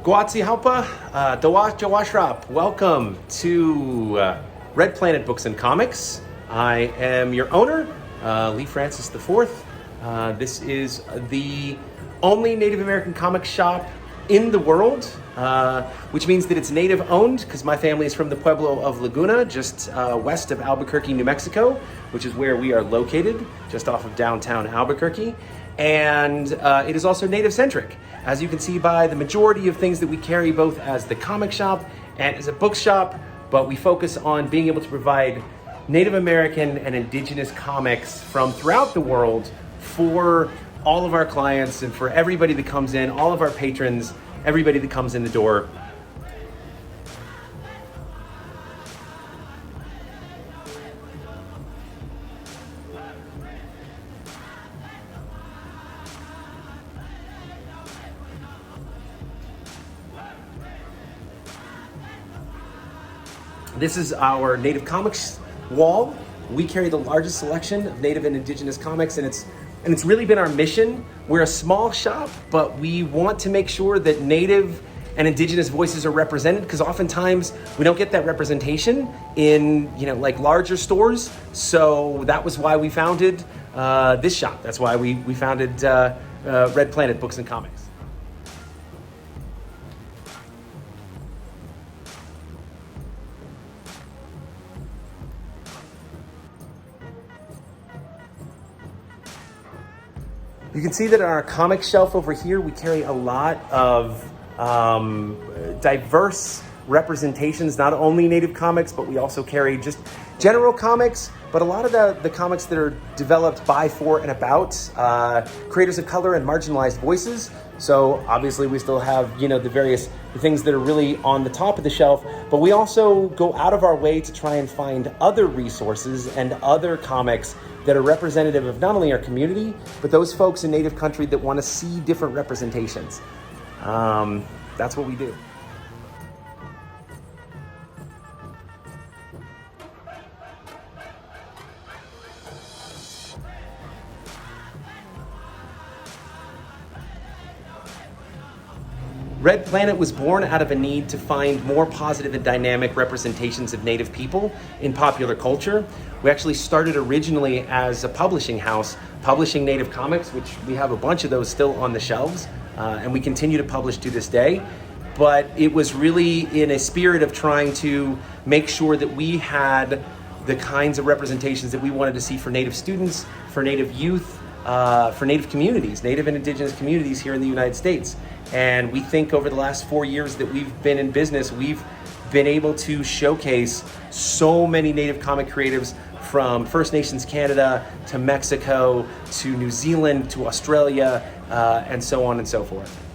Guatsi Haupa, Dawashrap. Welcome to Red Planet Books and Comics. I am your owner, Lee Francis IV. This is the only Native American comic shop in the world, which means that it's Native owned because my family is from the Pueblo of Laguna, just west of Albuquerque, New Mexico, which is where we are located, just off of downtown Albuquerque. And it is also Native centric, as you can see by the majority of things that we carry, both as the comic shop and as a bookshop, but we focus on being able to provide Native American and Indigenous comics from throughout the world for all of our clients and for everybody that comes in, all of our patrons, everybody that comes in the door. This is our Native Comics wall. We carry the largest selection of Native and Indigenous comics, and it's really been our mission. We're a small shop, but we want to make sure that Native and Indigenous voices are represented, because oftentimes we don't get that representation in like larger stores. So that was why we founded this shop. That's why we founded Red Planet Books and Comics. You can see that on our comic shelf over here, we carry a lot of diverse representations, not only Native comics, but we also carry just general comics, but a lot of the comics that are developed by, for, and about creators of color and marginalized voices. So obviously we still have, the things that are really on the top of the shelf, but we also go out of our way to try and find other resources and other comics that are representative of not only our community, but those folks in Native country that want to see different representations. That's what we do. Red Planet was born out of a need to find more positive and dynamic representations of Native people in popular culture. We actually started originally as a publishing house, publishing Native comics, which we have a bunch of those still on the shelves, and we continue to publish to this day. But it was really in a spirit of trying to make sure that we had the kinds of representations that we wanted to see for Native students, for Native youth, for Native communities, Native and Indigenous communities here in the United States. And we think over the last 4 years that we've been in business, we've been able to showcase so many Native comic creatives from First Nations Canada to Mexico to New Zealand to Australia and so on and so forth.